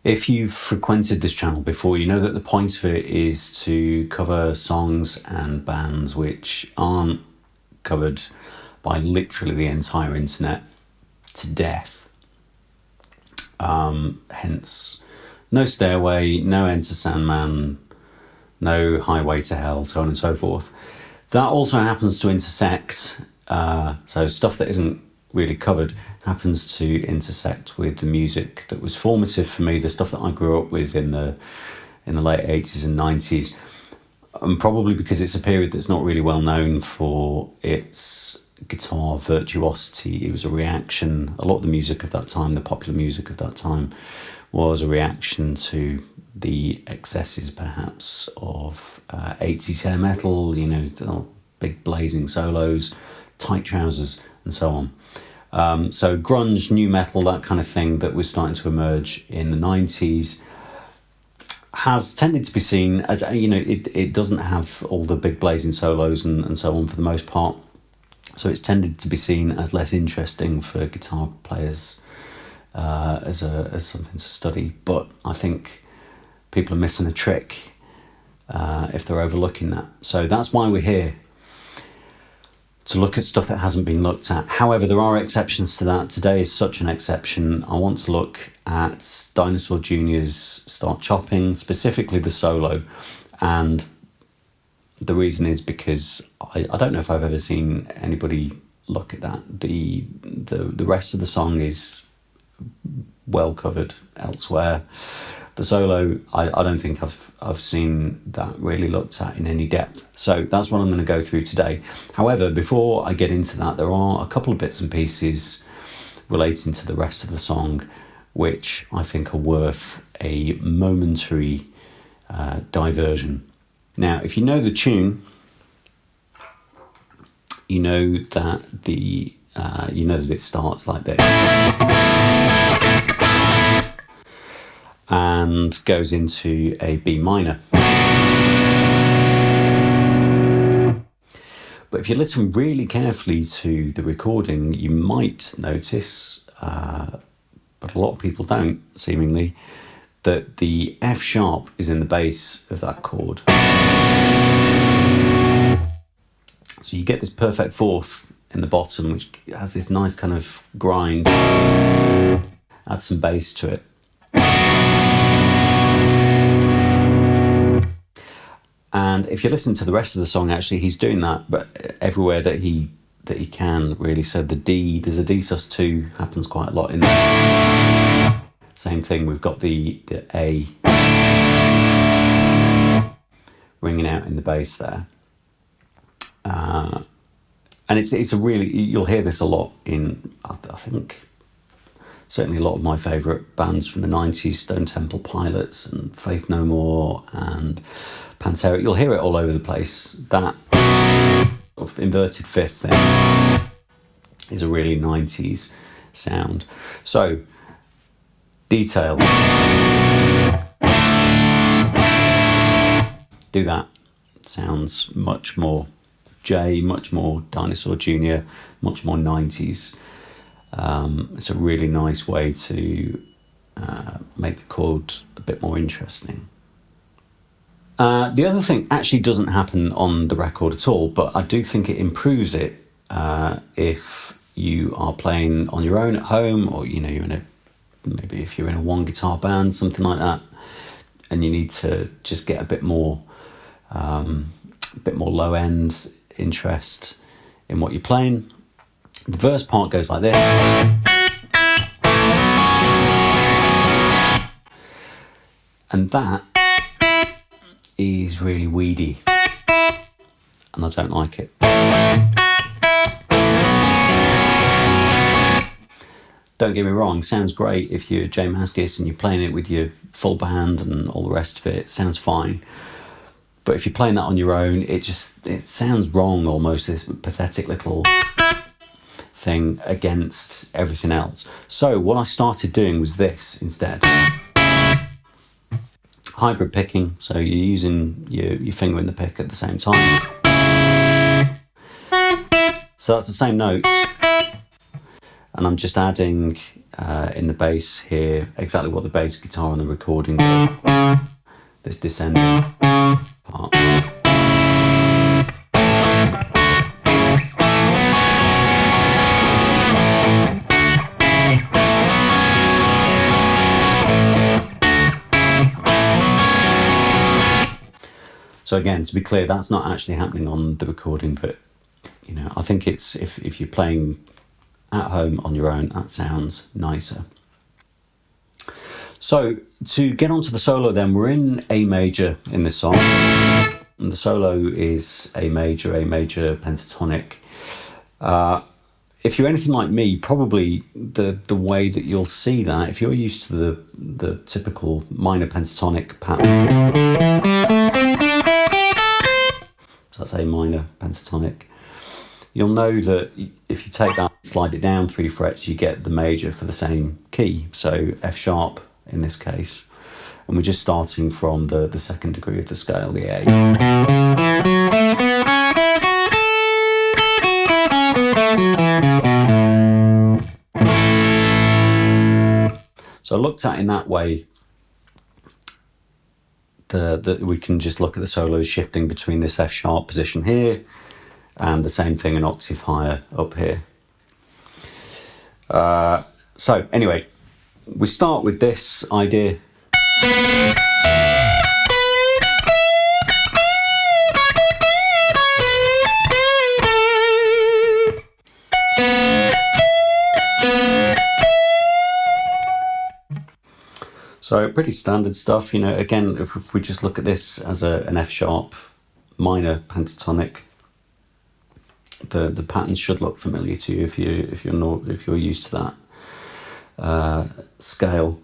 If you've frequented this channel before, you know that the point of it is to cover songs and bands which aren't covered by literally the entire internet to death. Hence, no Stairway, no Enter Sandman, no Highway to Hell, so on and so forth. That also happens to intersect, so stuff that isn't really covered happens to intersect with the music that was formative for me, the stuff that I grew up with in the late 80s and 90s, and probably because it's a period that's not really well known for its guitar virtuosity. It was a reaction, a lot of the music of that time, the popular music of that time, was a reaction to the excesses perhaps of 80s hair metal, you know, the big blazing solos, tight trousers and so on. So grunge, new metal, that kind of thing that was starting to emerge in the 90s has tended to be seen as, you know, it doesn't have all the big blazing solos and so on for the most part. So it's tended to be seen as less interesting for guitar players as something to study. But I think people are missing a trick if they're overlooking that. So that's why we're here, to look at stuff that hasn't been looked at. However, there are exceptions to that. Today is such an exception. I want to look at Dinosaur Jr.'s Start Chopping, specifically the solo. And the reason is because I don't know if I've ever seen anybody look at that. The rest of the song is well covered elsewhere. The solo, I don't think I've seen that really looked at in any depth. So that's what I'm going to go through today. However, before I get into that, there are a couple of bits and pieces relating to the rest of the song which I think are worth a momentary diversion. Now, if you know the tune, you know that it starts like this and goes into a B minor. But if you listen really carefully to the recording, you might notice, but a lot of people don't, seemingly, that the F sharp is in the bass of that chord. So you get this perfect fourth in the bottom, which has this nice kind of grind, add some bass to it. And if you listen to the rest of the song, actually he's doing that, but everywhere that he can, really. So the D, there's a D sus2, happens quite a lot in there. Same thing, we've got the A ringing out in the bass there. And it's a really, you'll hear this a lot in, I think, certainly a lot of my favourite bands from the 90s, Stone Temple Pilots and Faith No More and Pantera. You'll hear it all over the place. That sort of inverted fifth thing is a really 90s sound. So, detail. Do that. Sounds much more J, much more Dinosaur Jr, much more 90s. It's a really nice way to make the chord a bit more interesting. The other thing actually doesn't happen on the record at all, but I do think it improves it if you are playing on your own at home, or you know, maybe if you're in a one guitar band, something like that, and you need to just get a bit more low end interest in what you're playing. The verse part goes like this. And that is really weedy. And I don't like it. Don't get me wrong, sounds great if you're Jay Mascis and you're playing it with your full band and all the rest of it, it sounds fine. But if you're playing that on your own, it sounds wrong almost, this pathetic little thing against everything else. So what I started doing was this instead. Hybrid picking, so you're using your finger and the pick at the same time. So that's the same notes. And I'm just adding in the bass here exactly what the bass guitar on the recording does. This descending part. So again, to be clear, that's not actually happening on the recording, but you know, I think it's if you're playing at home on your own, that sounds nicer. So to get onto the solo then, we're in A major in this song. And the solo is A major pentatonic. If you're anything like me, probably the way that you'll see that, if you're used to the typical minor pentatonic pattern, so that's A minor pentatonic, you'll know that if you take that, slide it down 3 frets, you get the major for the same key, so F sharp in this case. And we're just starting from the 2nd degree of the scale, the A. So looked at in that way, we can just look at the solos shifting between this F sharp position here and the same thing an octave higher up here. So anyway, we start with this idea. So pretty standard stuff, you know. Again, if we just look at this as an F sharp minor pentatonic, the patterns should look familiar to you if you're used to that scale.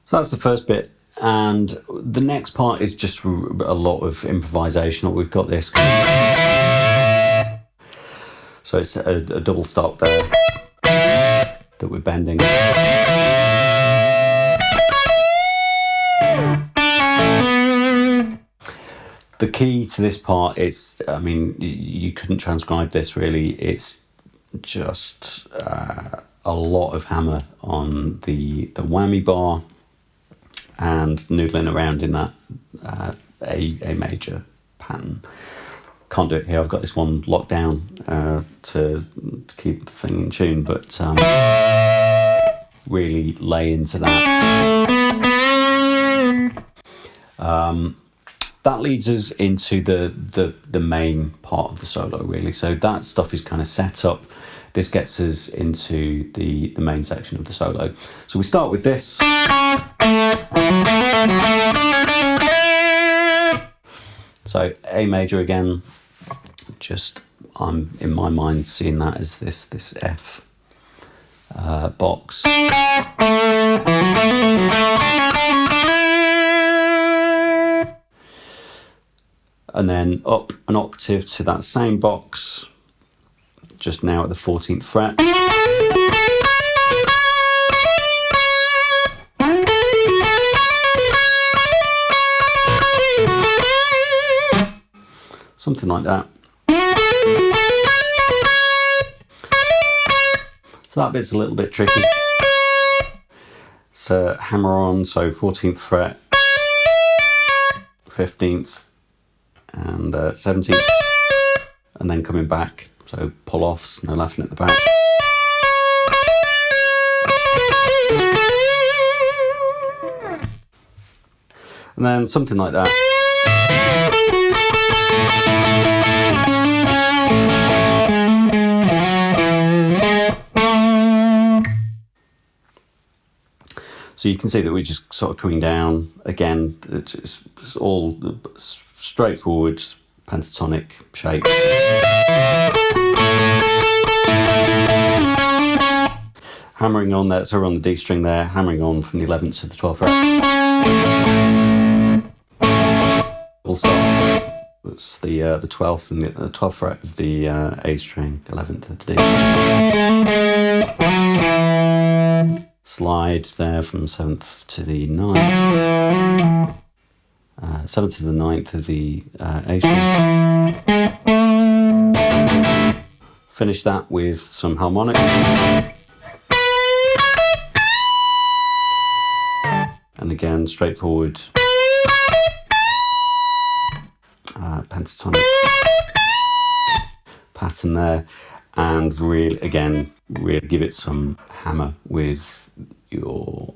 So that's the first bit. And the next part is just a lot of improvisation. We've got this. So it's a double stop there that we're bending. The key to this part is, I mean, you couldn't transcribe this really. It's just a lot of hammer on the whammy bar and noodling around in that A major pattern. Can't do it here. I've got this one locked down to keep the thing in tune, but really lay into that. That leads us into the main part of the solo, really. So that stuff is kind of set up. This gets us into the main section of the solo. So we start with this. So A major again, just I'm in my mind seeing that as this F box. And then up an octave to that same box, just now at the 14th fret. Something like that. So that bit's a little bit tricky. So hammer on, so 14th fret, 15th and 17th, and then coming back, so pull offs, no laughing at the back. And then something like that. So you can see that we're just sort of coming down again. It's all straightforward pentatonic shapes. Hammering on there, so we're on the D string there, hammering on from the 11th to the 12th fret. Full stop. That's the 12th and the 12th fret of the A string, 11th of the D. slide there from 7th to the 9th. 7th to the 9th of the A string. Finish that with some harmonics. And again, straightforward pentatonic pattern there. And really, again, really give it some hammer with your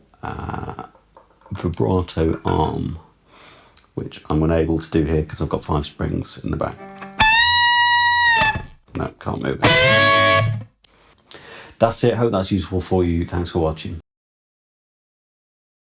vibrato arm, which I'm unable to do here because I've got 5 springs in the back. No, can't move it. That's it. Hope that's useful for you. Thanks for watching.